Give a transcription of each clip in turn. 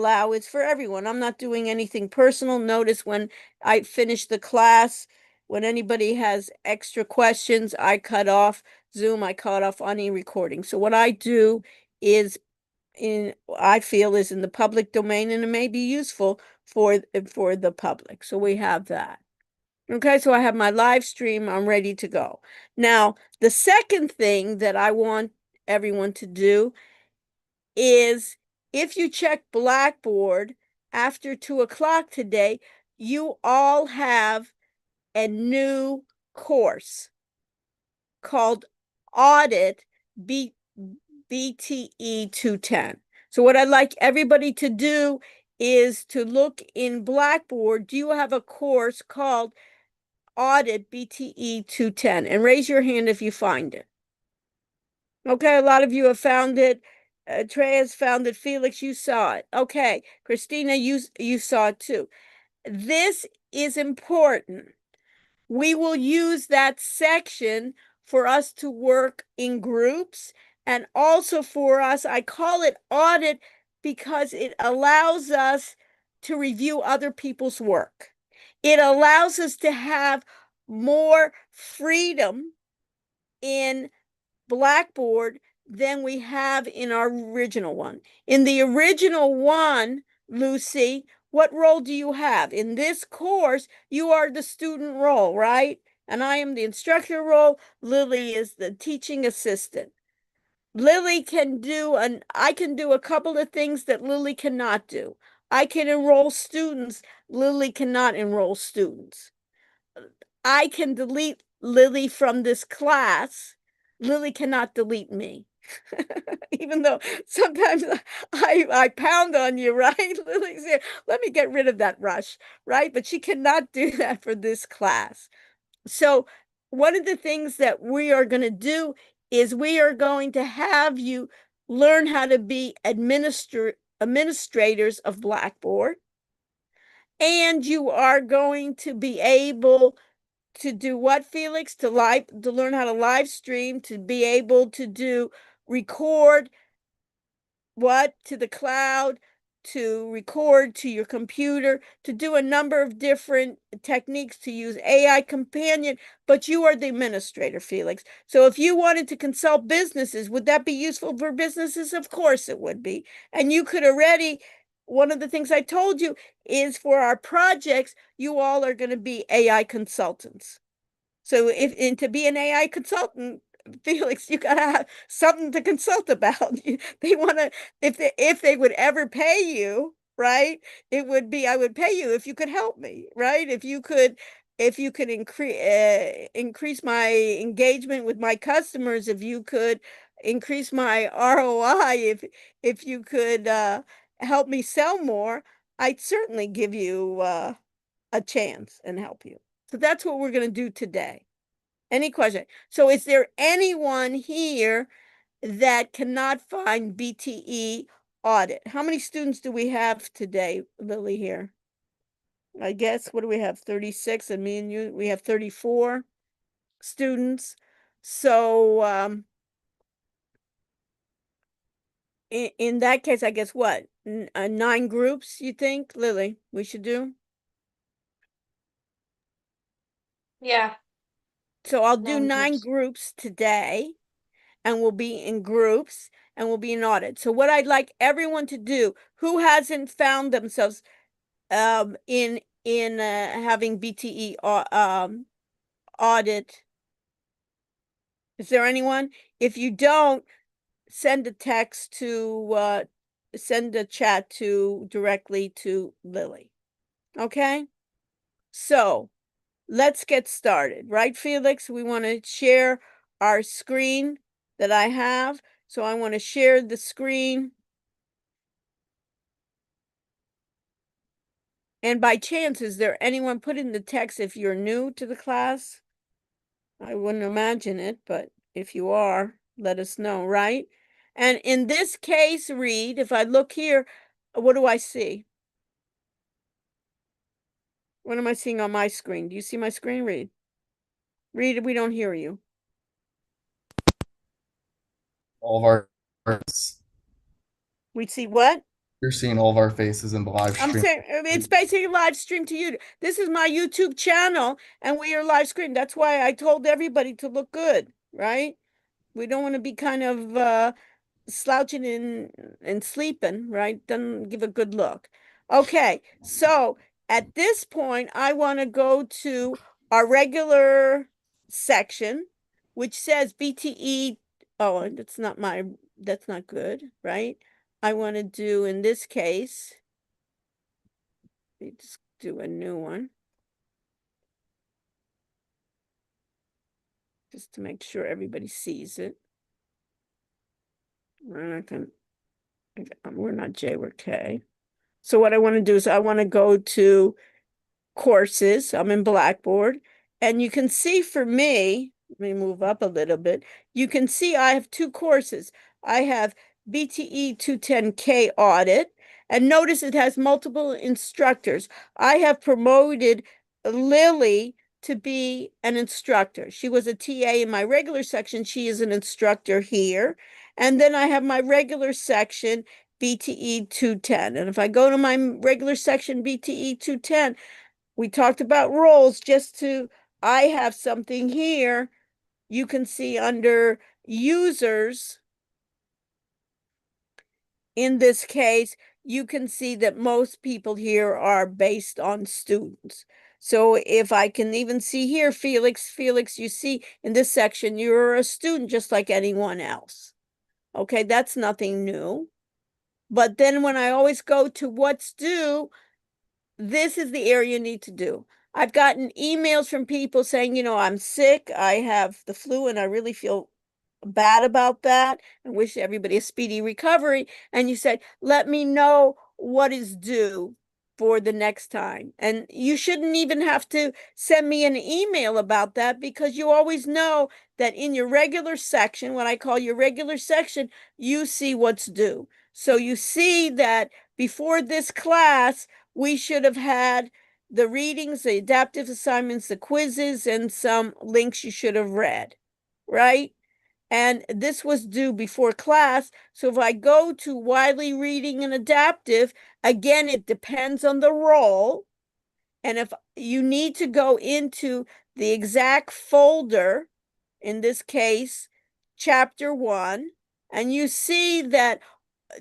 allow is for everyone. I'm not doing anything personal. Notice when I finish the class, when anybody has extra questions, I cut off Zoom, I cut off any recording. So what I do is I feel is in the public domain, and it may be useful for the public. So we have that. Okay, so I have my live stream. I'm ready to go. Now, the second thing that I want everyone to do is if you check Blackboard after 2 o'clock today, you all have a new course called Audit BTE 210. So what I'd like everybody to do is to look in Blackboard. Do you have a course called Audit BTE 210? And raise your hand if you find it. Okay, a lot of you have found it. Trey has found it. Felix, you saw it. Okay, Christina, you saw it too. This is important. We will use that section for us to work in groups, and also for us, I call it audit because it allows us to review other people's work. It allows us to have more freedom in Blackboard than we have in our original one. In the original one, Lucy, what role do you have? In this course, you are the student role, right? And I am the instructor role. Lily is the teaching assistant. Lily can do, and I can do a couple of things that Lily cannot do. I can enroll students. Lily cannot enroll students. I can delete Lily from this class. Lily cannot delete me. Even though sometimes I pound on you, right? Lily's here, let me get rid of that rush, right? But she cannot do that for this class. So one of the things that we are going to do is we are going to have you learn how to be administrators of Blackboard. And you are going to be able to do what, Felix? To learn how to live stream, to be able to do record what to the cloud, to record to your computer, to do a number of different techniques, to use AI companion, but you are the administrator, Felix. So if you wanted to consult businesses, would that be useful for businesses? Of course it would be. And you could already, one of the things I told you is for our projects, you all are going to be AI consultants. So and to be an AI consultant, Felix, you gotta have something to consult about. They want to, if they would ever pay you, right? It would be, I would pay you if you could help me, right? If you could increase my engagement with my customers, if you could increase my ROI, if you could help me sell more, I'd certainly give you a chance and help you. So that's what we're going to do today. Any question? So is there anyone here that cannot find BTE audit? How many students do we have today, Lily, here? I guess, what do we have? 36, and me and you, we have 34 students. So in that case, I guess what? 9 groups, you think, Lily, we should do? Yeah, So I'll do 9 9 groups. groups today, and we'll be in groups, and we'll be in audit. So what I'd like everyone to do, who hasn't found themselves in having BTE audit, is there anyone? If you don't, send a text to send a chat to directly to Lily. Okay? So let's get started, right, Felix? We want to share our screen that I have. So I want to share the screen. And by chance, is there anyone put in the text if you're new to the class? I wouldn't imagine it, but if you are, let us know, right? And in this case, Reed, if I look here, what do I see? What am I seeing on my screen? Do you see my screen, Reed? Reed, we don't hear you. All of our. We see what? You're seeing all of our faces in the live I'm stream. saying it's basically live stream to you. This is my YouTube channel and we are live stream. That's why I told everybody to look good, right? We don't want to be kind of slouching and sleeping, right? Doesn't give a good look. Okay, so at this point, I want to go to our regular section, which says BTE. Oh, that's not good, right? I want to do, in this case, let me just do a new one, just to make sure everybody sees it. And I can, we're not J, we're K. So what I want to do is I want to go to courses. I'm in Blackboard. And you can see for me, let me move up a little bit. You can see I have two courses. I have BTE210-K audit. And notice it has multiple instructors. I have promoted Lily to be an instructor. She was a TA in my regular section. She is an instructor here. And then I have my regular section, BTE 210. And if I go to my regular section, BTE 210, we talked about roles I have something here. You can see under users, in this case, you can see that most people here are based on students. So if I can even see here, Felix, you see in this section, you're a student just like anyone else. Okay, that's nothing new. But then when I always go to what's due, this is the area you need to do. I've gotten emails from people saying, I'm sick, I have the flu, and I really feel bad about that and wish everybody a speedy recovery. And you said, let me know what is due for the next time. And you shouldn't even have to send me an email about that because you always know that in your regular section, what I call your regular section, you see what's due. So you see that before this class, we should have had the readings, the adaptive assignments, the quizzes, and some links you should have read, right? And this was due before class. So if I go to Wiley Reading and Adaptive, again, it depends on the role. And if you need to go into the exact folder, in this case, chapter 1, and you see that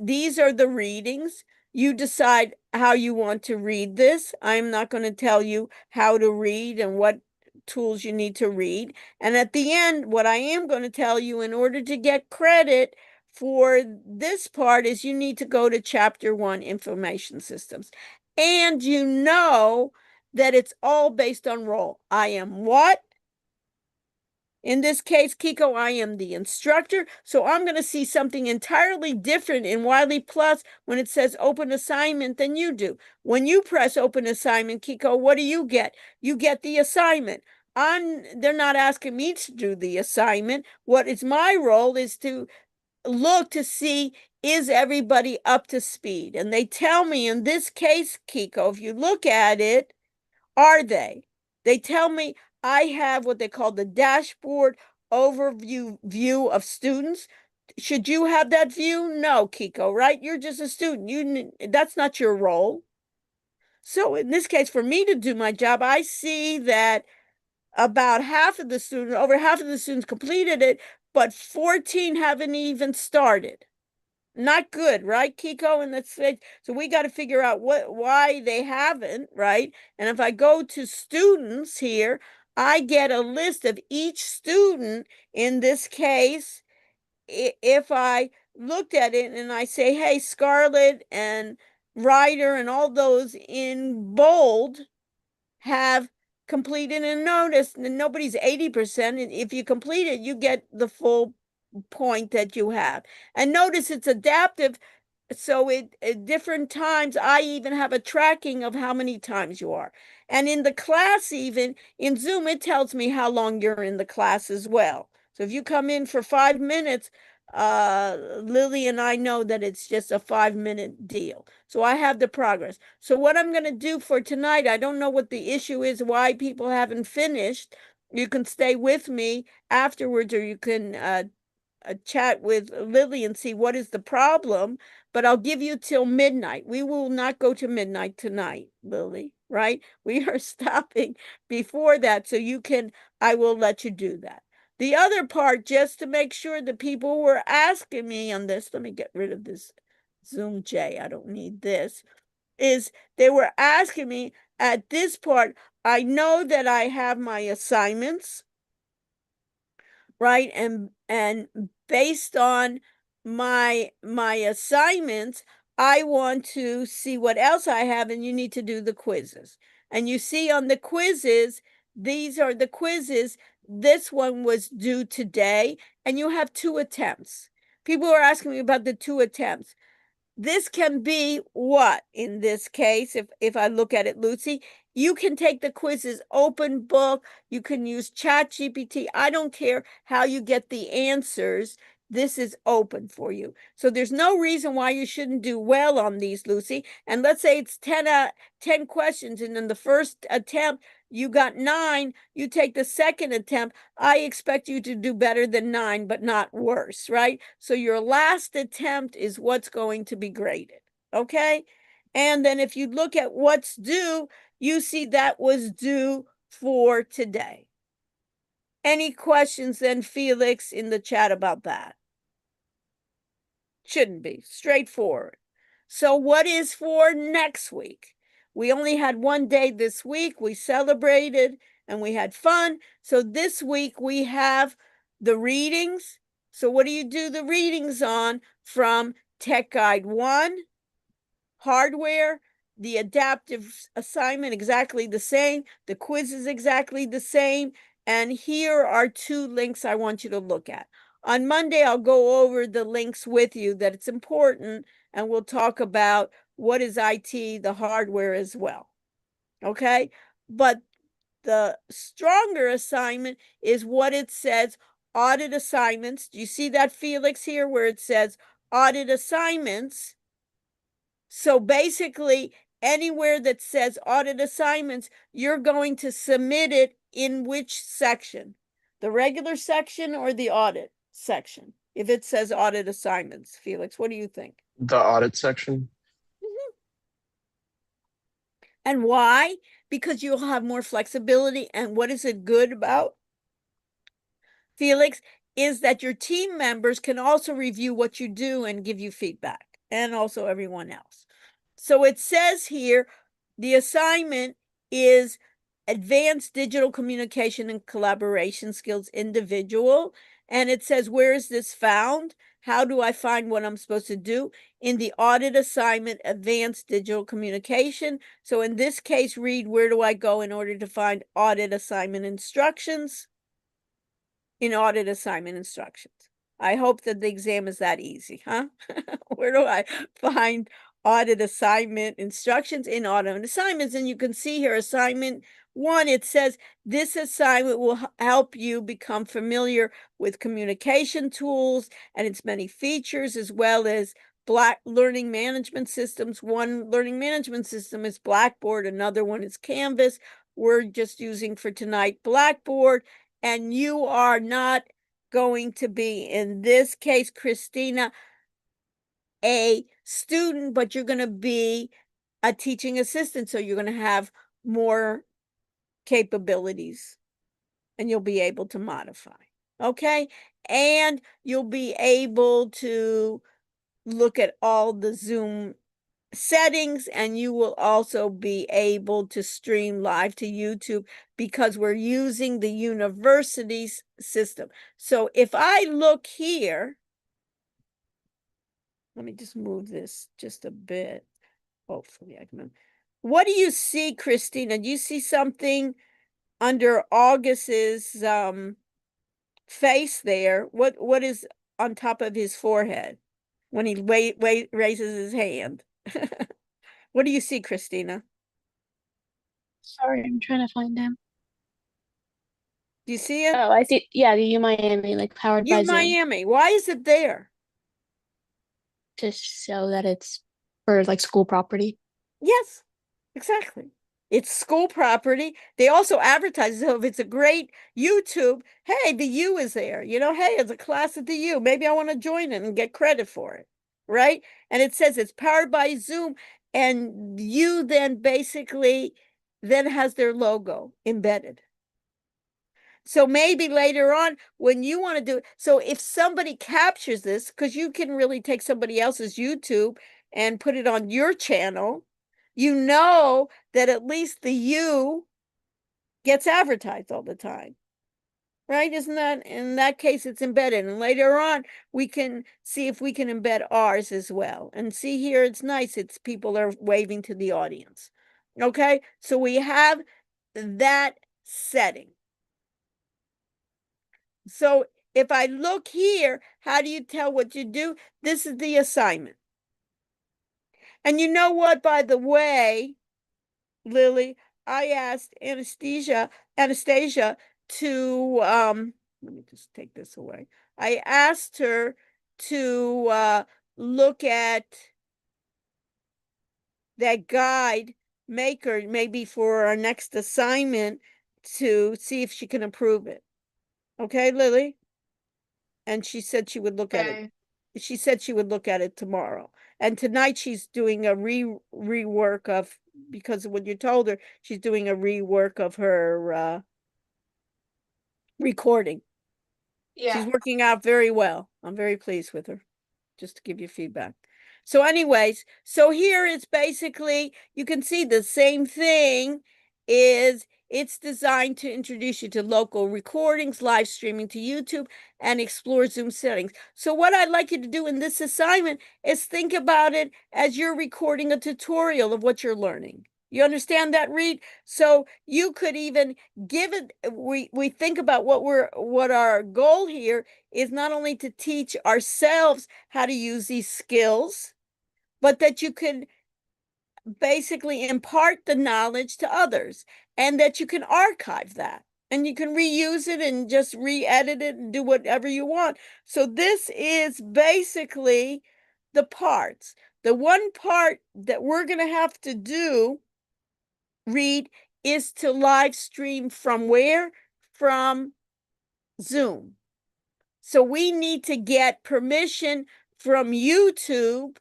these are the readings. You decide how you want to read this. I'm not going to tell you how to read and what tools you need to read. And at the end, what I am going to tell you in order to get credit for this part is you need to go to chapter 1, information systems. And you know that it's all based on role. I am what? In this case, Kiko, I am the instructor, so I'm going to see something entirely different in Wiley Plus when it says open assignment than you do. When you press open assignment, Kiko, what do you get? You get the assignment. They're not asking me to do the assignment. What is my role is to look to see, is everybody up to speed? And they tell me in this case, Kiko, if you look at it, are they? They tell me I have what they call the dashboard overview view of students. Should you have that view? No, Kiko, right? You're just a student. That's not your role. So in this case, for me to do my job, I see that about half of the students, over half of the students completed it, but 14 haven't even started. Not good, right, Kiko? And that's it. So we got to figure out why they haven't, right? And if I go to students here, I get a list of each student. In this case, if I looked at it and I say, hey, Scarlett and Ryder and all those in bold have completed and noticed, and nobody's 80%. And if you complete it, you get the full point that you have. And notice it's adaptive. So at different times, I even have a tracking of how many times you are. And in the class, even in Zoom, it tells me how long you're in the class as well. So if you come in for 5 minutes, Lily and I know that it's just a 5-minute deal. So I have the progress. So what I'm going to do for tonight, I don't know what the issue is, why people haven't finished. You can stay with me afterwards, or you can chat with Lily and see what is the problem. but I'll give you till midnight. We will not go to midnight tonight, Lily, right? We are stopping before that, so I will let you do that. The other part, just to make sure that people were asking me on this, let me get rid of this Zoom J. I don't need this. Is they were asking me at this part, I know that I have my assignments, right? And based on my assignments, I want to see what else I have, and you need to do the quizzes. And you see on the quizzes, these are the quizzes. This one was due today, and you have 2 attempts. People are asking me about the 2 attempts. This can be what in this case, if I look at it, Lucy, you can take the quizzes open book, you can use Chat GPT. I don't care how you get the answers. This is open for you. So there's no reason why you shouldn't do well on these, Lucy. And let's say it's 10 questions, and in the first attempt, you got 9, you take the second attempt, I expect you to do better than 9, but not worse, right? So your last attempt is what's going to be graded, okay? And then if you look at what's due, you see that was due for today. Any questions then, Felix, in the chat about that? Shouldn't be. Straightforward. So what is for next week? We only had 1 day this week. We celebrated and we had fun. So this week we have the readings. So what do you do the readings on? From Tech Guide 1, hardware, the adaptive assignment exactly the same, the quiz is exactly the same, and here are 2 links I want you to look at. On Monday, I'll go over the links with you that it's important, and we'll talk about what is IT, the hardware as well. Okay? But the stronger assignment is what it says, audit assignments. Do you see that, Felix, here where it says audit assignments? So basically, anywhere that says audit assignments, you're going to submit it in which section? The regular section or the audit section? If it says audit assignments, Felix, what do you think? The audit section. And why? Because you'll have more flexibility. And what is it good about, Felix, is that your team members can also review what you do and give you feedback, and also everyone else. So it says here, the assignment is advanced digital communication and collaboration skills individual. And it says, where is this found? How do I find what I'm supposed to do? In the audit assignment, advanced digital communication. So in this case, read, where do I go in order to find audit assignment instructions? In audit assignment instructions. I hope that the exam is that easy, huh? Where do I find audit assignment instructions? In audit assignments? And you can see here, assignment 1, it says, this assignment will help you become familiar with communication tools and its many features, as well as learning management systems. One learning management system is Blackboard, another one is Canvas. We're just using for tonight Blackboard. And you are not going to be, in this case, Christina, a student, but you're going to be a teaching assistant. So you're going to have more capabilities and you'll be able to modify. Okay. And you'll be able to look at all the Zoom settings, and you will also be able to stream live to YouTube because we're using the university's system. So if I look here, let me just move this just a bit. Hopefully I can. What do you see, Christina? Do you see something under August's face there? What is on top of his forehead when he raises his hand? What do you see, Christina? Sorry, I'm trying to find him. Do you see it? Oh, I see. Yeah, the U Miami, like powered by U Zoom, Miami. Why is it there? to show that it's for like school property. Yes, exactly. It's school property. They also advertise, so if it's a great YouTube, hey, the U is there. You know, hey, it's a class at the U. Maybe I want to join it and get credit for it. right? And it says it's powered by Zoom, and you then basically then has their logo embedded. So maybe later on when you want to do it, so if somebody captures this, because you can really take somebody else's YouTube and put it on your channel, you know that at least the you gets advertised all the time. Right? Isn't that, in that case, it's embedded. And later on, we can see if we can embed ours as well. And see here, it's nice. It's people are waving to the audience. Okay, so we have that setting. So if I look here, how do you tell what you do? This is the assignment. And you know what, by the way, Lily, I asked Anastasia to let me just take this away. I asked her to look at that guide maker maybe for our next assignment to see if she can approve it. Okay, Lily? And she said she would look at it. She said she would look at it tomorrow. And tonight she's doing a rework of, because of what you told her, she's doing a rework of her recording. She's working out very well. I'm very pleased with her, just to give you feedback. So anyways, so here it's basically, you can see the same thing is it's designed to introduce you to local recordings, live streaming to YouTube, and explore Zoom settings. So what I'd like you to do in this assignment is think about it as you're recording a tutorial of what you're learning. You understand that, Reed? So you could even give it, we think about what our goal here is, not only to teach ourselves how to use these skills, but that you can basically impart the knowledge to others, and that you can archive that and you can reuse it and just re-edit it and do whatever you want. So this is basically the parts. The one part that we're going to have to do, Read, is to live stream from where? From Zoom. So we need to get permission from YouTube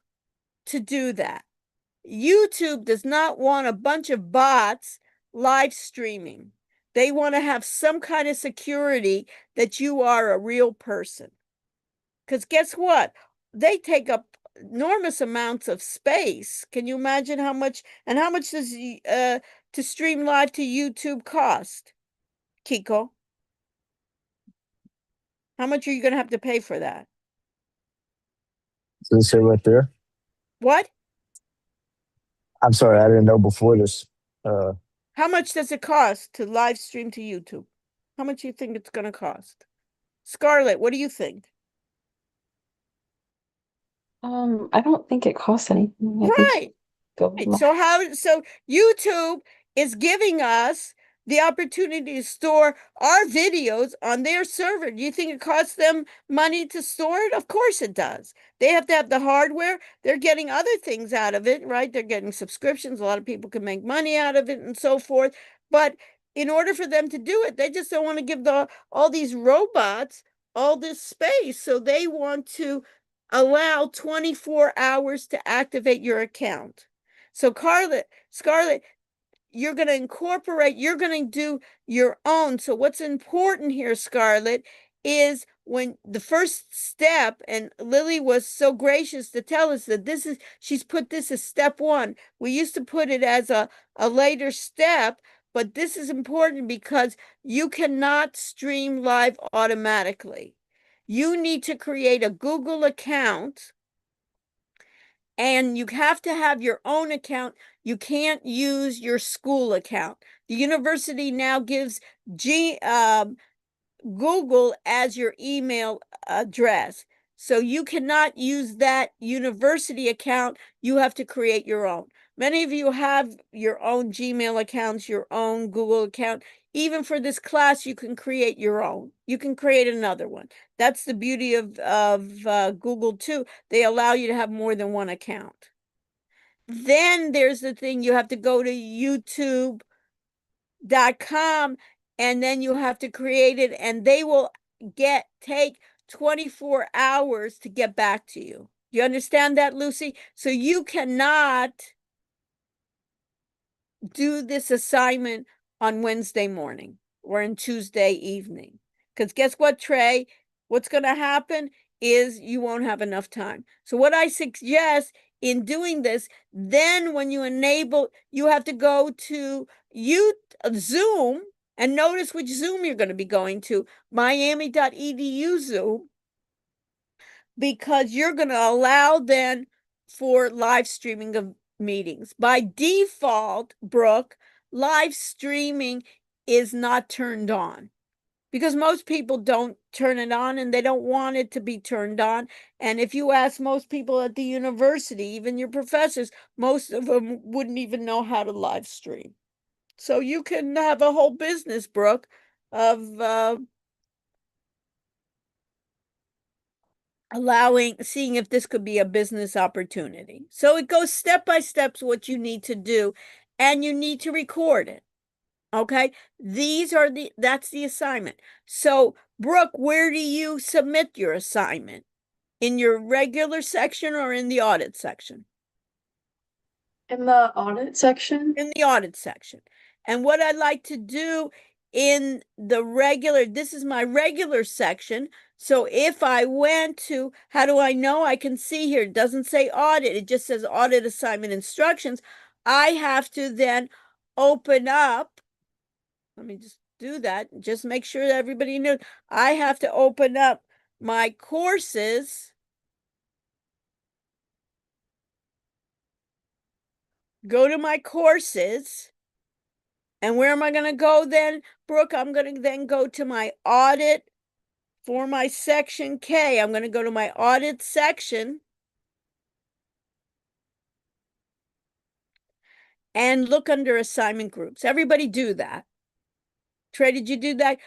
to do that. YouTube does not want a bunch of bots live streaming. They want to have some kind of security that you are a real person. Because guess what? They take up enormous amounts of space. Can you imagine how much? And how much does to stream live to YouTube cost, Kiko? How much are you going to have to pay for that? Does it say right there? What? I'm sorry, I didn't know before this. How much does it cost to live stream to YouTube? How much do you think it's going to cost? Scarlett, what do you think? I don't think it costs anything. I think Right. go Right. So YouTube is giving us the opportunity to store our videos on their server. Do you think it costs them money to store it? Of course it does. They have to have the hardware. They're getting other things out of it, right? They're getting subscriptions. A lot of people can make money out of it and so forth. But in order for them to do it, they just don't want to give all these robots all this space. So they want to allow 24 hours to activate your account. So Scarlett, you're going to incorporate, you're going to do your own. So what's important here, Scarlett, is when the first step, and Lily was so gracious to tell us that she's put this as step one. We used to put it as a later step, but this is important because you cannot stream live automatically. You need to create a Google account, and you have to have your own account. You can't use your school account. The university now gives Google as your email address. So you cannot use that university account. You have to create your own. Many of you have your own Gmail accounts, your own Google account. Even for this class, you can create your own. You can create another one. That's the beauty of Google too. They allow you to have more than one account. Then there's the thing, you have to go to youtube.com, and then you have to create it, and they will take 24 hours to get back to you. Do you understand that, Lucy? So you cannot do this assignment on Wednesday morning or on Tuesday evening. Because guess what, Trey? What's going to happen is you won't have enough time. So what I suggest in doing this, then when you enable, you have to go to Zoom and notice which Zoom you're going to be going to, miami.edu Zoom, because you're going to allow then for live streaming of meetings. By default, Brooke, live streaming is not turned on because most people don't turn it on and they don't want it to be turned on. And if you ask most people at the university, even your professors, most of them wouldn't even know how to live stream. So you can have a whole business, Brooke, of seeing if this could be a business opportunity. So it goes step by step what you need to do, and you need to record it. Okay, that's the assignment. So, Brooke, where do you submit your assignment? In your regular section or in the audit section? In the audit section? In the audit section. And what I'd like to do in the regular, this is my regular section. So if I went to, how do I know? I can see here, it doesn't say audit, it just says audit assignment instructions. I have to then open up, let me just do that, just make sure that everybody knows. I have to open up my courses, go to my courses, and where am I going to go then, Brooke? I'm going to then go to my audit for my section K. I'm going to go to my audit section and look under assignment groups. Everybody do that. Trey, did you do that?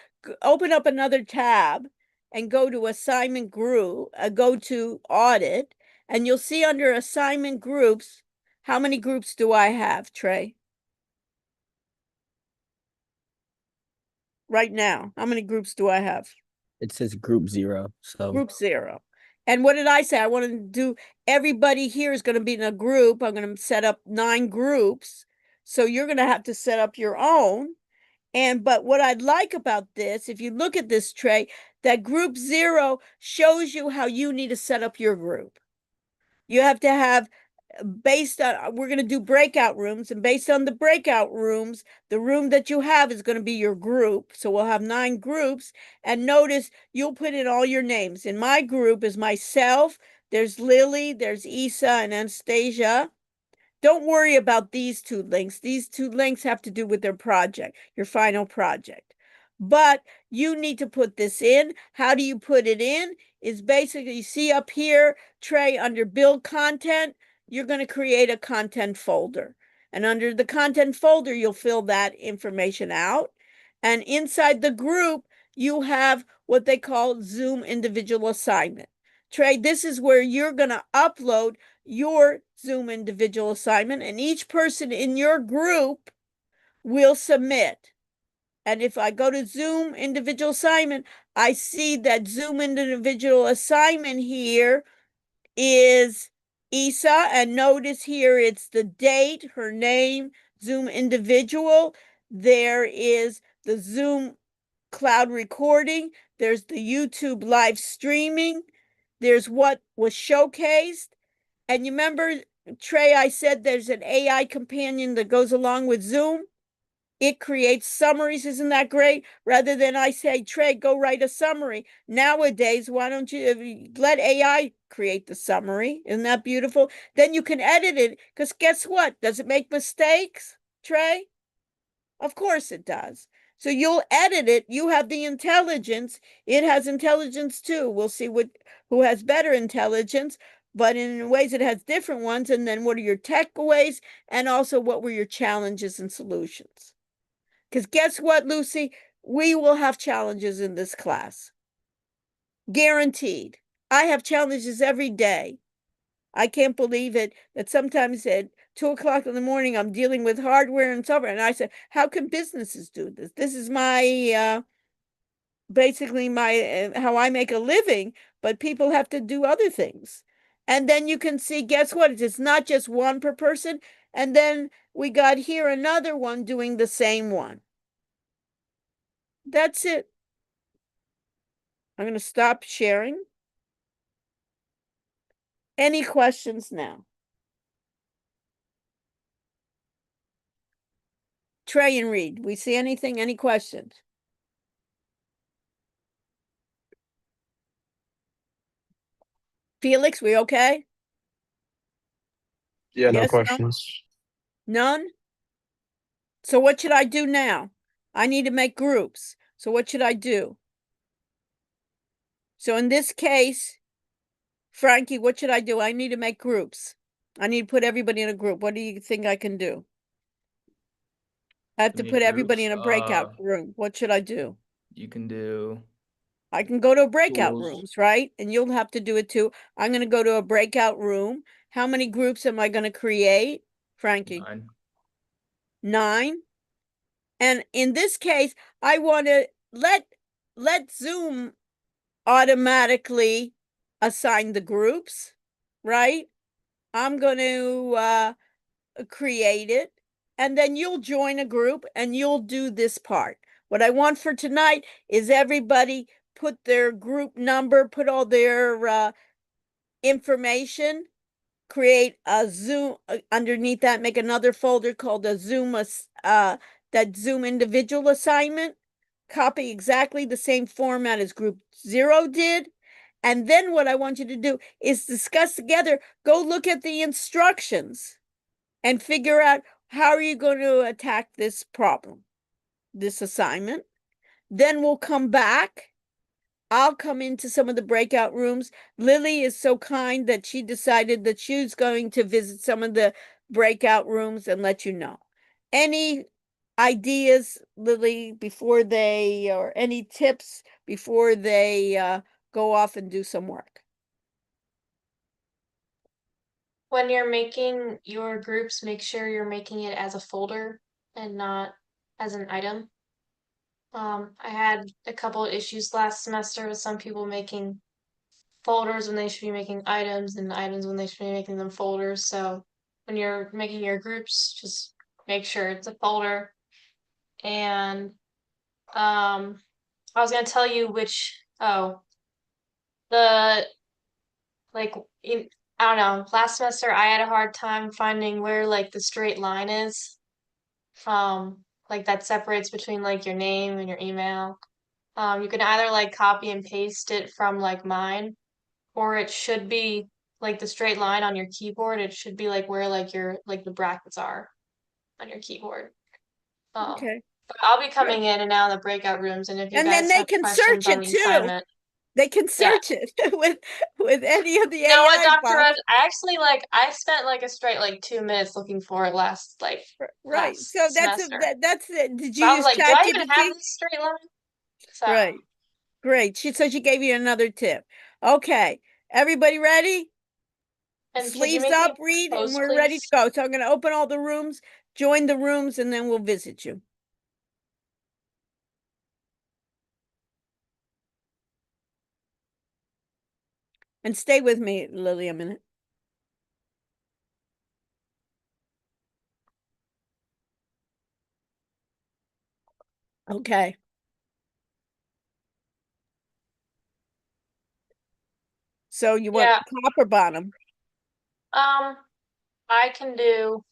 Open up another tab and go to assignment group, go to audit, and you'll see under assignment groups, how many groups do I have, Trey? Right now, how many groups do I have? It says group 0. So Group 0. And what did I say? I want to do, everybody here is going to be in a group. I'm going to set up 9 groups. So you're going to have to set up your own. But what I'd like about this, if you look at this, Trey, that group 0 shows you how you need to set up your group. You have to have, based on, we're going to do breakout rooms, and based on the breakout rooms, the room that you have is going to be your group. So we'll have 9 groups, and notice you'll put in all your names. In my group is myself, there's Lily, there's Isa and Anastasia. Don't worry about these 2 links. These 2 links have to do with their project, your final project. But you need to put this in. How do you put it in? Is basically, you see up here, Trey, under build content, you're going to create a content folder. And under the content folder, you'll fill that information out. And inside the group, you have what they call Zoom individual assignment. Trey, this is where you're going to upload your Zoom individual assignment, and each person in your group will submit. And if I go to Zoom individual assignment, I see that Zoom individual assignment here is Isa, and notice here it's the date, her name, Zoom individual. There is the Zoom cloud recording. There's the YouTube live streaming. There's what was showcased. And you remember, Trey, I said there's an AI companion that goes along with Zoom. It creates summaries. Isn't that great? Rather than I say, Trey, go write a summary. Nowadays, why don't you let AI create the summary? Isn't that beautiful? Then you can edit it, because guess what? Does it make mistakes, Trey? Of course it does. So you'll edit it. You have the intelligence. It has intelligence too. We'll see who has better intelligence, but in ways it has different ones. And then what are your takeaways? And also, what were your challenges and solutions? Because guess what, Lucy? We will have challenges in this class. Guaranteed. I have challenges every day. I can't believe it that sometimes at 2:00 in the morning, I'm dealing with hardware and software. And I said, how can businesses do this? This is my, basically my, how I make a living, but people have to do other things. And then you can see, guess what? It's not just one per person. And then we got here another one doing the same one. That's it. I'm going to stop sharing. Any questions now? Trey and Reed, we see anything? Any questions? Felix, we okay? Yeah, no Yes, no? questions. None? So what should I do now? I need to make groups. So what should I do? So in this case, Frankie, what should I do? I need to make groups. I need to put everybody in a group. What do you think I can do? I have to Need put everybody in groups. a breakout room. What should I do? You can do I can go to breakout tools. rooms, right? And you'll have to do it too. I'm going to go to a breakout room. How many groups am I going to create, Frankie? 9. 9. And in this case, I want to let Zoom automatically assign the groups, right? I'm going to create it, and then you'll join a group and you'll do this part. What I want for tonight is everybody put their group number, put all their information, create a Zoom underneath that, make another folder called a Zoom, that Zoom individual assignment, copy exactly the same format as group 0 did. And then what I want you to do is discuss together, go look at the instructions and figure out how are you going to attack this problem, this assignment. Then we'll come back. I'll come into some of the breakout rooms. Lily is so kind that she decided that she was going to visit some of the breakout rooms and let you know. Any ideas, Lily, before they, or any tips before they go off and do some work? When you're making your groups, make sure you're making it as a folder and not as an item. I had a couple of issues last semester with some people making folders when they should be making items, and items when they should be making them folders. So when you're making your groups, just make sure it's a folder. And I was gonna tell you which, the like in, I don't know, last semester I had a hard time finding where like the straight line is. Like that separates between like your name and your email. You can either like copy and paste it from like mine, or it should be like the straight line on your keyboard. It should be like where like your like the brackets are on your keyboard. Okay. But I'll be coming in and out of the breakout rooms, and if you And then guys they have can questions search on it the too. assignment, They can yeah. search it with any of the You know what, AI Dr. bots. Ed? I actually like I spent like a straight like 2 minutes looking for it last Right. last So semester. that's it. Did you So I was use like, do I even have ChatGPT? this straight line? So Right. Great. So she gave you another tip. Okay. Everybody ready? and could you Sleeves make me up, a Read, and post, we're ready to please? go. So I'm going to open all the rooms, join the rooms, and then we'll visit you. And stay with me, Lily, a minute. Okay. So you want Yeah. top or bottom? I can do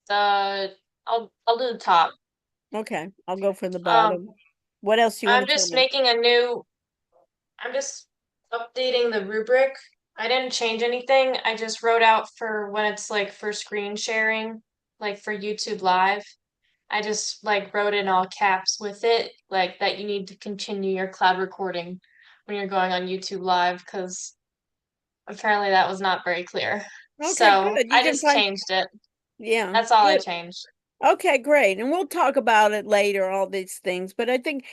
the I'll do the top. Okay. I'll go for the Um, bottom. What else do you want I'm to tell just me? making a new I'm just updating the rubric. I didn't change anything. I just wrote out for when it's like for screen sharing, like for YouTube Live. I just like wrote in all caps with it, like that you need to continue your cloud recording when you're going on YouTube Live, because apparently that was not very clear. Okay, So good. You I can just find, changed it. yeah, That's all I good. changed. Okay, great. And we'll talk about it later, all these things. But I think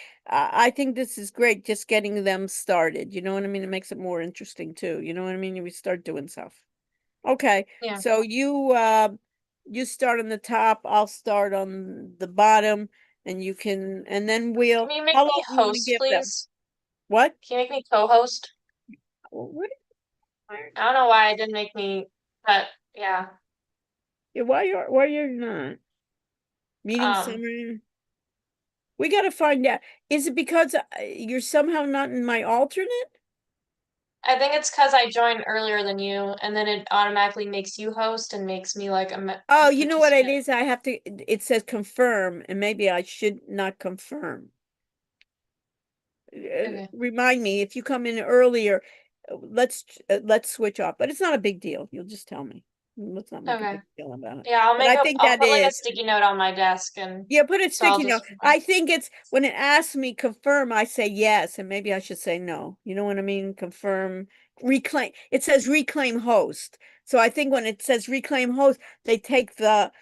this is great, just getting them started. You know what I mean? It makes it more interesting too. You know what I mean? We start doing stuff. Okay. Yeah. So you start on the top, I'll start on the bottom, and you can, and then we'll, Can you make how me long do you want to host, give them? please? What? Can you make me co-host? What? I don't know why it didn't make me, but yeah. Yeah, why you're not? Meeting Um, summary. We gotta find out. Is it because you're somehow not in my alternate? I think it's because I joined earlier than you, and then it automatically makes you host and makes me like a Oh, you know what it participant. is? I have to, it says confirm, and maybe I should not confirm. Okay. Remind me if you come in earlier, let's switch off. But it's not a big deal. You'll just tell me. Let's not make a Okay. big deal about it. Yeah, But I think I'll that put like a is. sticky note on my desk and Yeah, put it so I'll sticky note. just I think it's when it asks me confirm, I say yes, and maybe I should say no. You know what I mean? Confirm, reclaim. It says reclaim host. So I think when it says reclaim host, they take that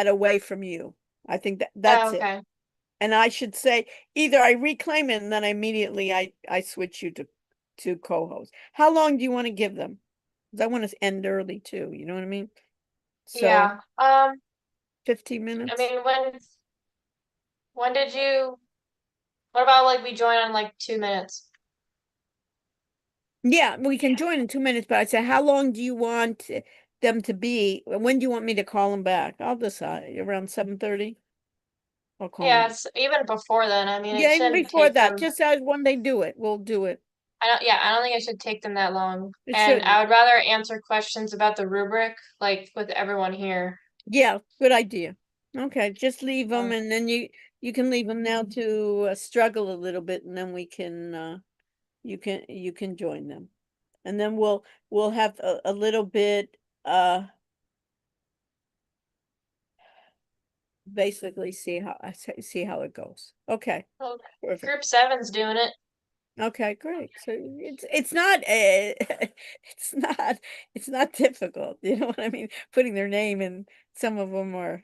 away from you. I think that's oh, it. okay. And I should say either I reclaim it and then immediately I switch you to co-host. How long do you want to give them? Because I want to end early too. You know what I mean? So Yeah. 15 I minutes. mean when did you what about like we join on like 2 minutes? Yeah, we can join in 2 minutes, but I said, how long do you want them to be? When do you want me to call them back? I'll decide around 7:30. I'll call Yeah, them. it's even before then. I mean, it Yeah, even shouldn't before take that, them. just as when they do it, we'll do it. I don't think it should take them that long. It And shouldn't. I would rather answer questions about the rubric, like with everyone here. Yeah, good idea. Okay, just leave them, Um, and then you can leave them now to struggle a little bit, and then we can you can join them, and then we'll have a little bit basically see how it goes. Okay, well, perfect. Group 7's doing it. Okay, great. So it's not it's not difficult. You know what I mean? Putting their name in some of them are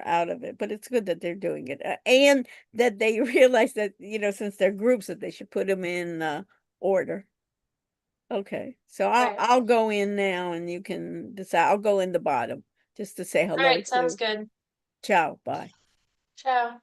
out of it, but it's good that they're doing it and that they realize that since they're groups that they should put them in order. Okay, so Right. I'll go in now and you can decide. I'll go in the bottom just to say All hello right, sounds to. good. Ciao, bye. Ciao.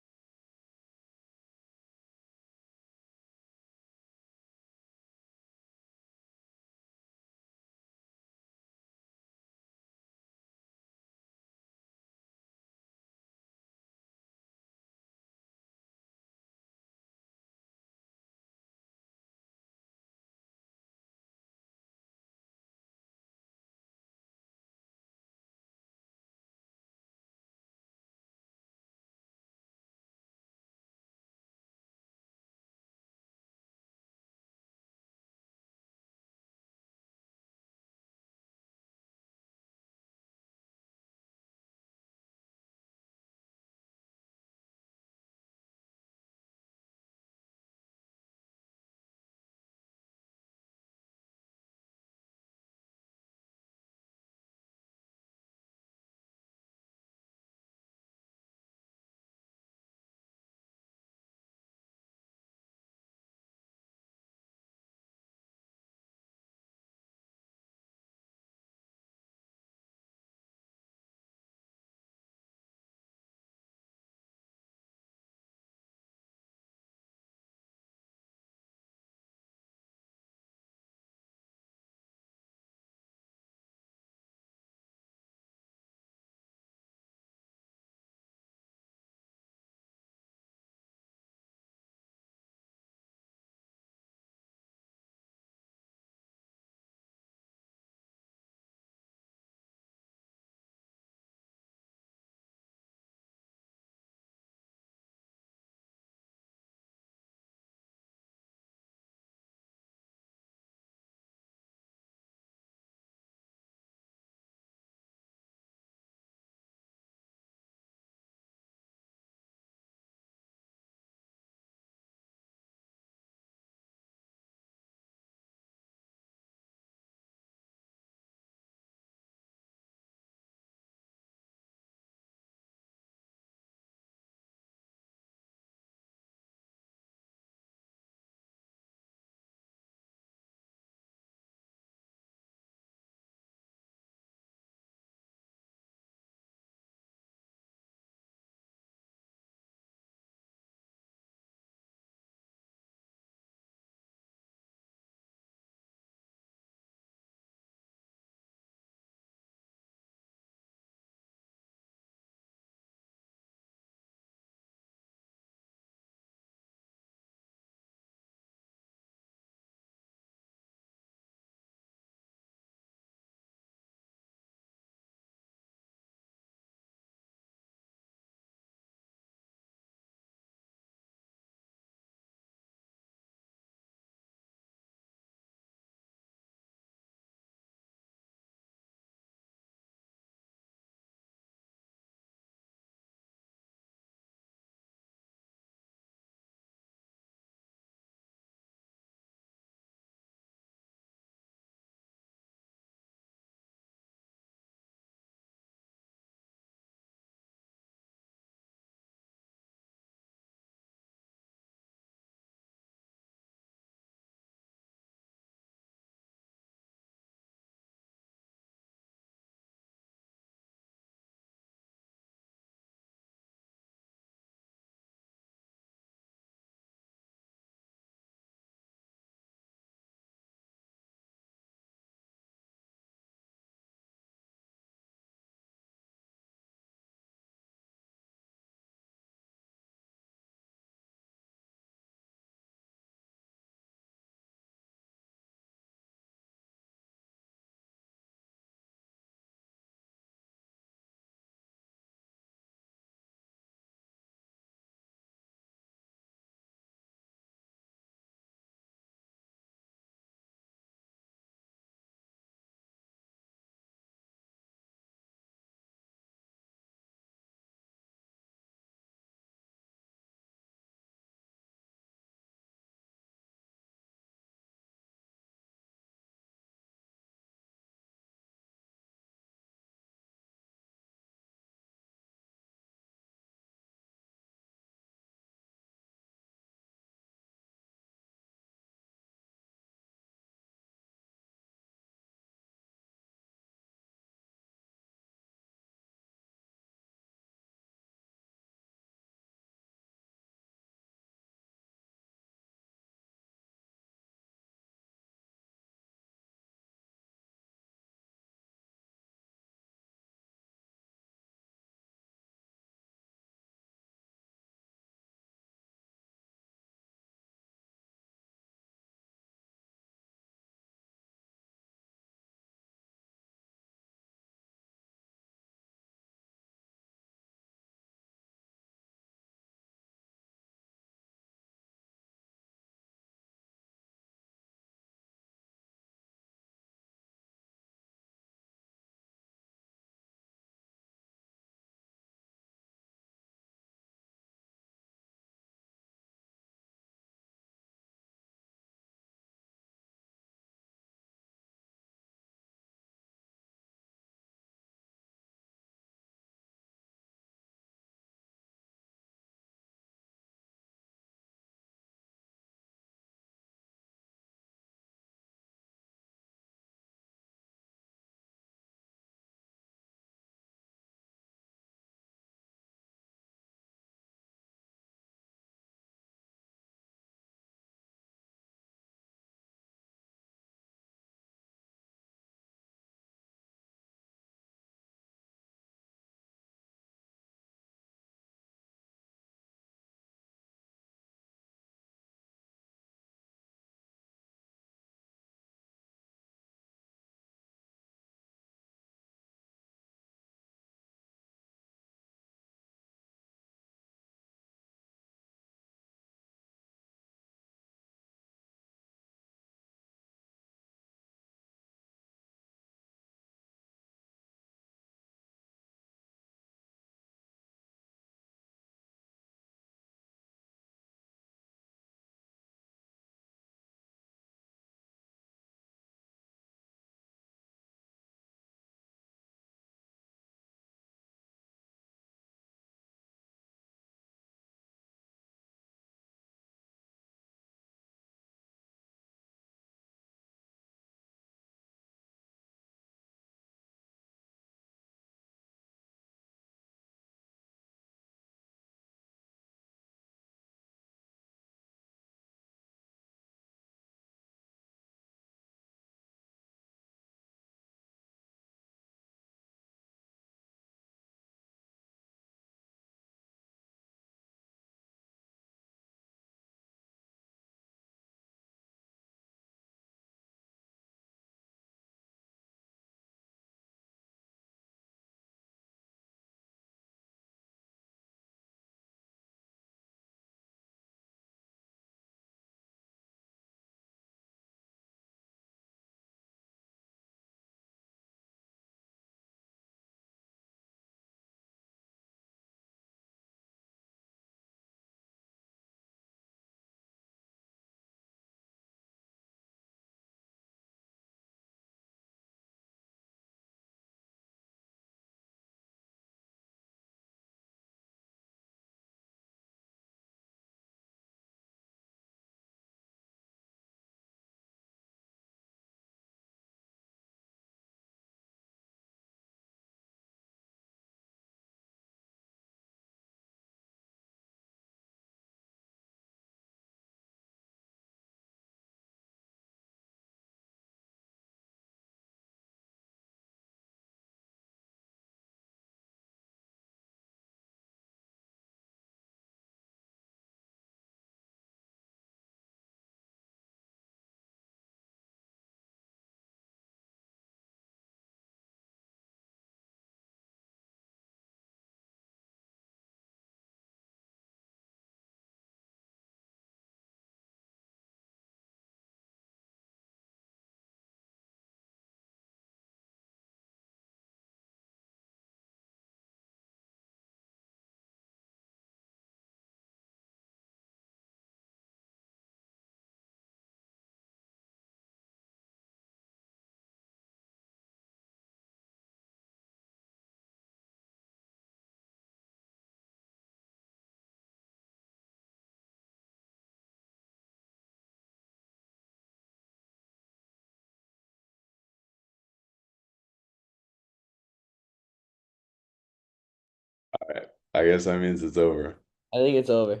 right. I guess that means it's over. I think it's over.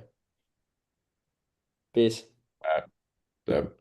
Peace. Yep.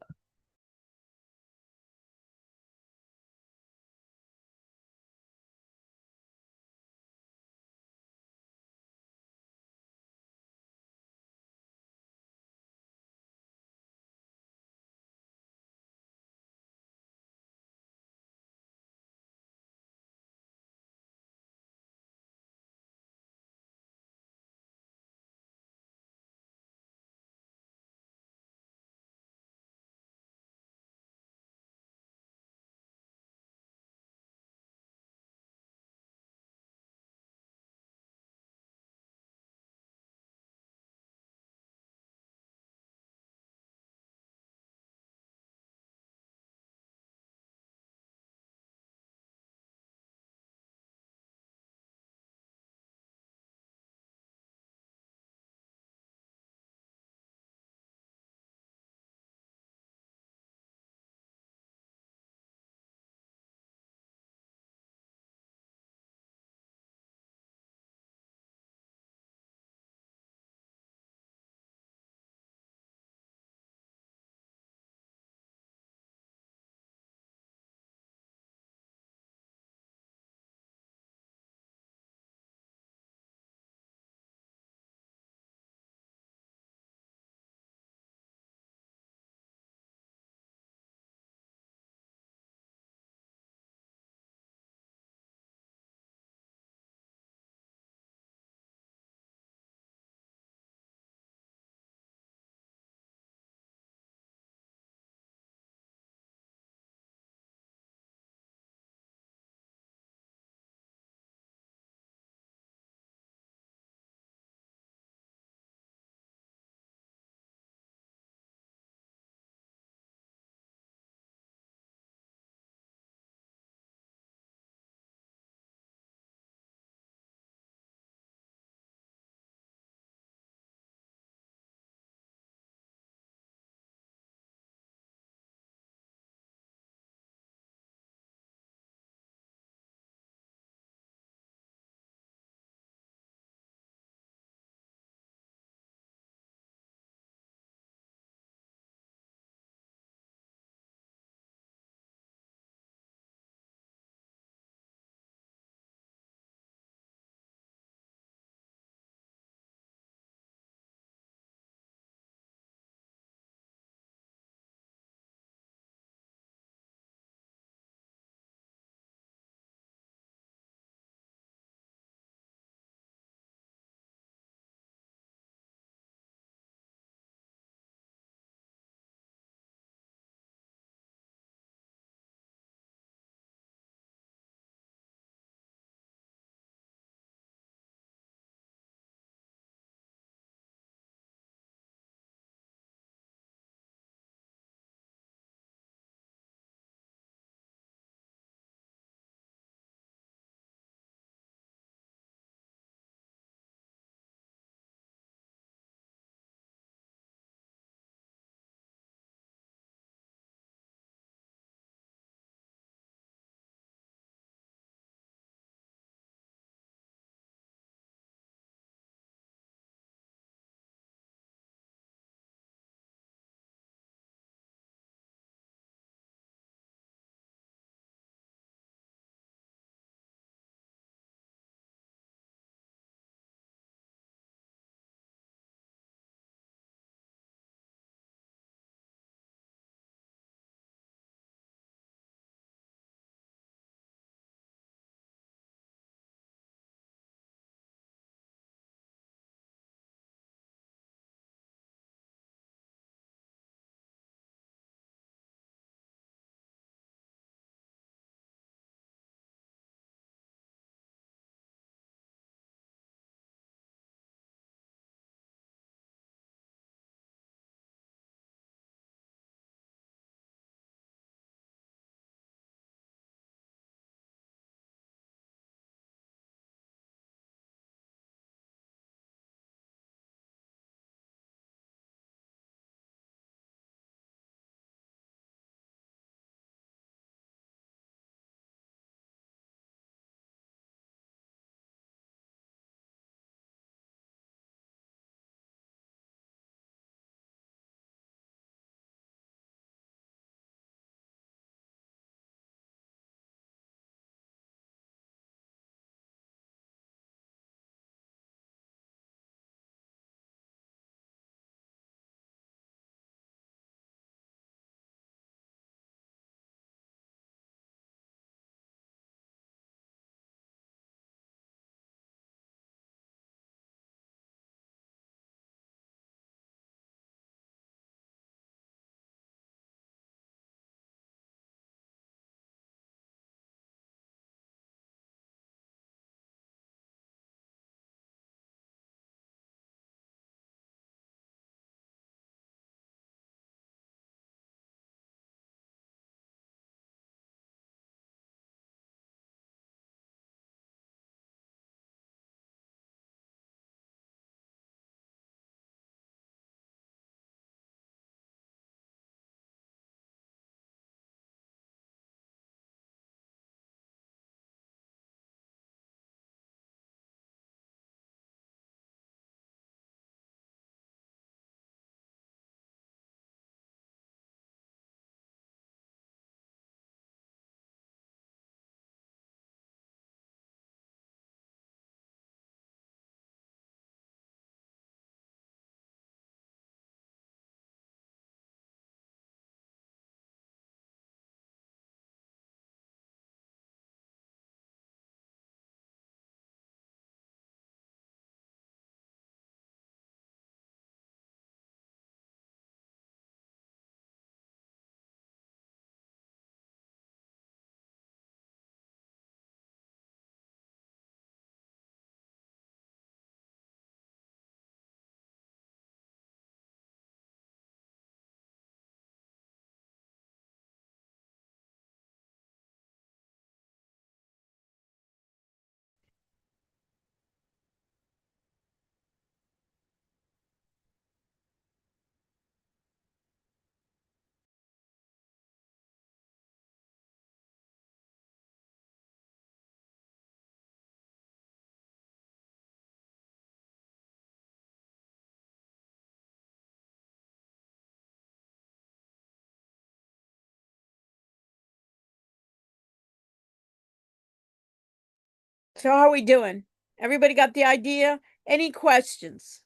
So how are we doing? Everybody got the idea? Any questions?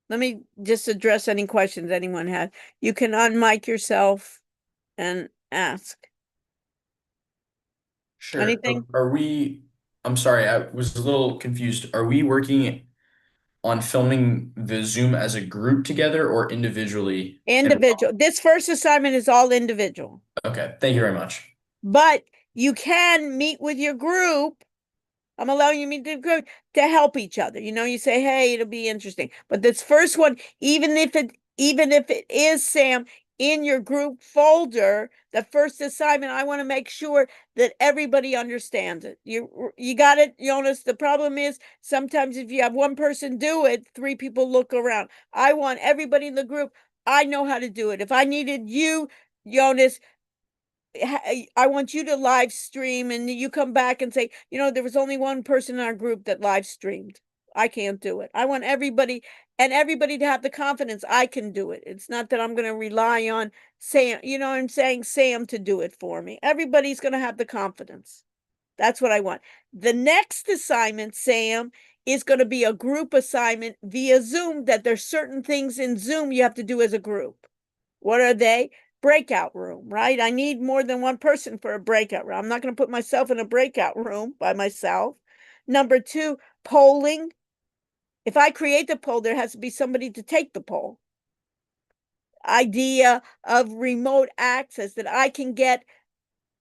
Let me just address any questions anyone has. You can unmic yourself and ask. Sure. Anything? Are we, I'm sorry, I was a little confused. Are we working on filming the Zoom as a group together or individually? Individual. This first assignment is all individual, Okay, thank you very much. but you can meet with your group. I'm allowing you to meet the group to help each other. You know, you say, hey, it'll be interesting. But this first one, even if it is, Sam, in your group folder, the first assignment, I want to make sure that everybody understands it. You got it, Jonas? The problem is sometimes if you have one person do it, three people look around. I want everybody in the group. I know how to do it. If I needed you, Jonas, I want you to live stream and you come back and say, you know, there was only one person in our group that live streamed. I can't do it. I want everybody to have the confidence I can do it. It's not that I'm going to rely on Sam, you know what I'm saying, Sam to do it for me. Everybody's going to have the confidence. That's what I want. The next assignment, Sam, is going to be a group assignment via Zoom that there's certain things in Zoom you have to do as a group. What are they? Breakout room, right? I need more than one person for a breakout room. I'm not going to put myself in a breakout room by myself. Number two, polling. If I create the poll, there has to be somebody to take the poll. Idea of remote access that I can get.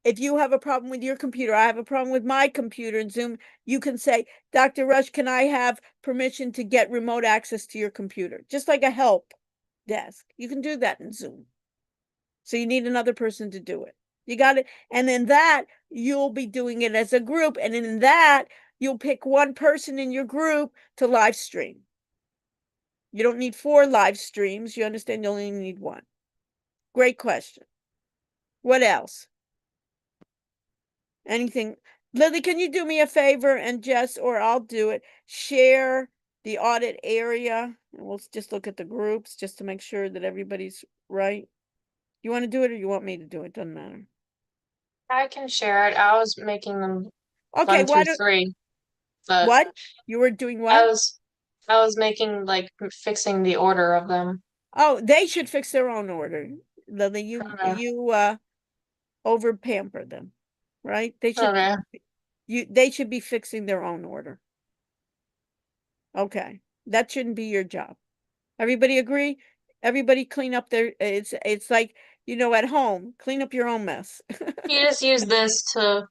If you have a problem with your computer, I have a problem with my computer in Zoom, you can say, Dr. Rush, can I have permission to get remote access to your computer? Just like a help desk. You can do that in Zoom. So you need another person to do it. You got it. And in that, you'll be doing it as a group. And in that, you'll pick one person in your group to live stream. You don't need 4 live streams. You understand you only need 1. Great question. What else? Anything? Lily, can you do me a favor and Jess, or I'll do it, share the audit area. And we'll just look at the groups just to make sure that everybody's right. You want to do it or you want me to do it? Doesn't matter. I can share it. I was making them Okay, 1 through 3, but what? You were doing I what? was making like fixing the order of them. Oh, they should fix their own order. Lily, Okay. you over pamper them, right? They should Okay. they should be fixing their own order. Okay. That shouldn't be your job. Everybody agree? Everybody clean up their it's like, you know, at home, clean up your own mess. You just use this to,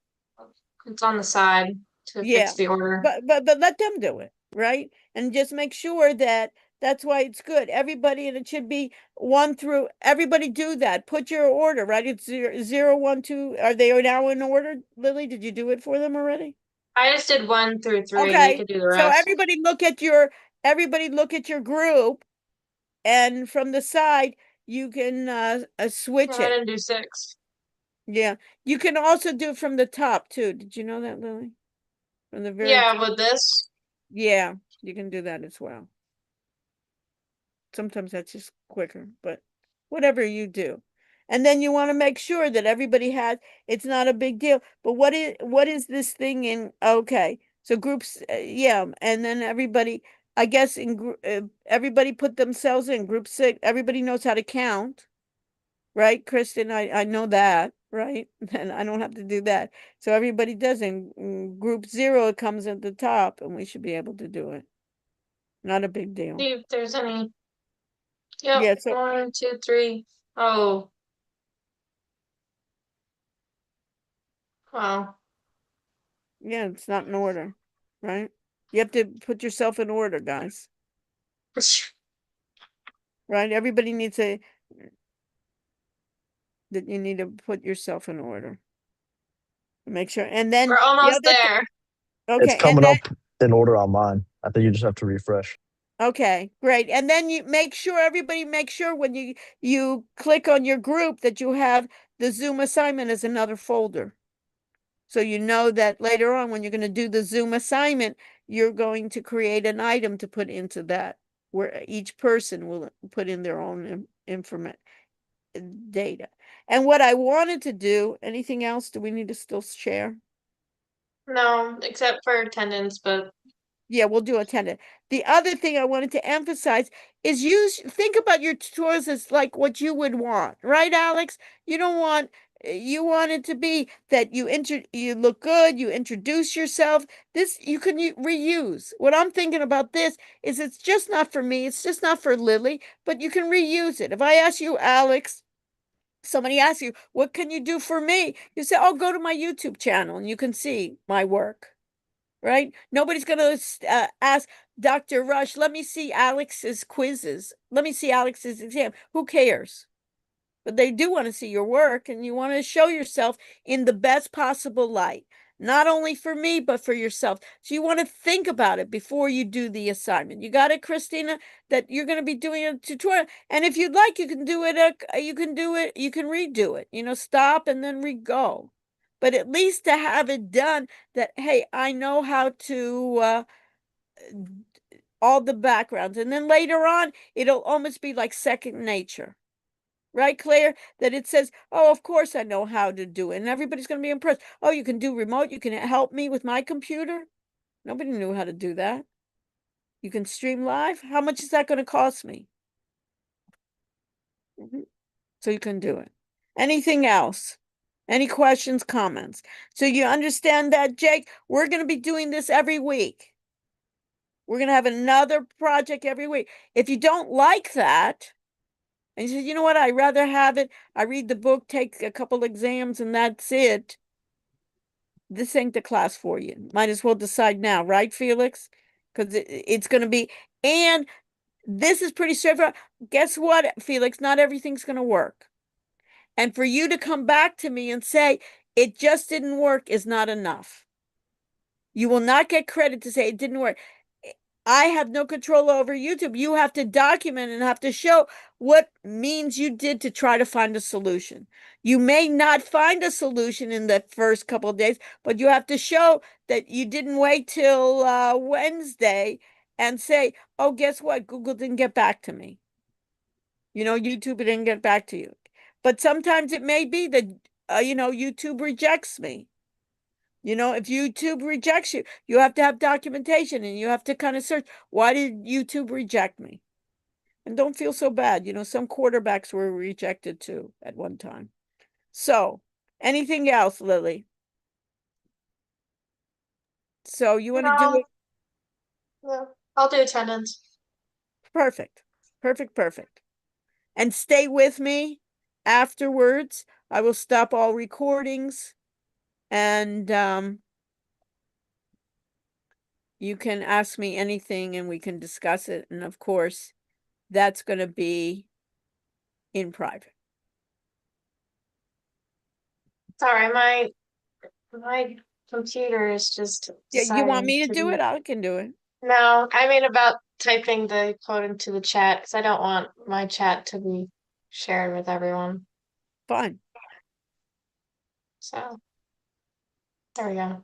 it's on the side to Yeah. fix the order. But let them do it, right? And just make sure that that's why it's good. Everybody, and it should be 1 through, everybody do that. Put your order, right? It's 0, 1, 2. Are they now in order? Lily, did you do it for them already? I just did 1 through 3. They Okay. could do the So rest. everybody look at your group, and from the side you can switch Go ahead it. and do 6. Yeah. You can also do it from the top too. Did you know that, Lily? From the very Yeah, with this. Yeah, you can do that as well. Sometimes that's just quicker, but whatever you do. And then you want to make sure that everybody has, it's not a big deal. But what is this thing in, okay. So groups, yeah, and then everybody, I guess everybody put themselves in group 6. Everybody knows how to count, right? Kristen, I know that, right? And I don't have to do that. So everybody does in group 0, it comes at the top, and we should be able to do it. Not a big deal. See if there's any. Yep. Yeah, so 1, 2, 3. Oh. Wow. yeah, it's not in order, right? You have to put yourself in order, guys. Right? Everybody needs that you need to put yourself in order. Make sure. And then We're almost there. It's Okay, and coming then up in order on mine. I think you just have to refresh. okay, great. And then you make sure when you click on your group that you have the Zoom assignment as another folder. So you know that later on when you're going to do the Zoom assignment, you're going to create an item to put into that where each person will put in their own information data. And what I wanted to do, anything else do we need to still share? No, except for attendance, but Yeah, we'll do attendance. The other thing I wanted to emphasize is think about your tutorials as like what you would want, right, Alex? You don't want you want it to be that you look good, you introduce yourself. This you can reuse. What I'm thinking about this is it's just not for me, it's just not for Lily, but you can reuse it. If I ask you, Alex, somebody asks you, what can you do for me? You say, oh, go to my YouTube channel and you can see my work. Right? Nobody's going to ask Dr. Rush, let me see Alex's quizzes. Let me see Alex's exam. Who cares? But they do want to see your work and you want to show yourself in the best possible light, not only for me, but for yourself. So you want to think about it before you do the assignment. You got it, Christina, that you're going to be doing a tutorial. And if you'd like, you can do it. You can do it. You can redo it, stop and then re-go. But at least to have it done that, hey, I know how to all the backgrounds. And then later on, it'll almost be like second nature. Right, Claire? That it says, oh, of course I know how to do it. And everybody's going to be impressed. Oh, you can do remote. You can help me with my computer. Nobody knew how to do that. You can stream live. How much is that going to cost me? So you can do it. Anything else? Any questions, comments? So you understand that, Jake? We're going to be doing this every week. We're going to have another project every week. If you don't like that, and you say, you know what, I'd rather have it, I read the book, take a couple exams, and that's it. This ain't the class for you. Might as well decide now, right, Felix? Because it's going to be, and this is pretty straightforward. Guess what, Felix? Not everything's going to work. And for you to come back to me and say, it just didn't work is not enough. You will not get credit to say it didn't work. I have no control over YouTube. You have to document and have to show what means you did to try to find a solution. You may not find a solution in the first couple of days, but you have to show that you didn't wait till Wednesday and say, oh, guess what? Google didn't get back to me. YouTube didn't get back to you. But sometimes it may be that, YouTube rejects me. If YouTube rejects you, you have to have documentation and you have to kind of search, why did YouTube reject me? And don't feel so bad. Some quarterbacks were rejected too at one time. So, anything else, Lily? So you want to do it? yeah, I'll do attendance. Perfect. Perfect. And stay with me afterwards. I will stop all recordings and you can ask me anything and we can discuss it. And of course, that's going to be in private. Sorry, my computer is just Yeah, you want deciding me to do be- it? I can do it. No, I mean about typing the code into the chat because I don't want my chat to be shared with everyone. Fine. So there we go.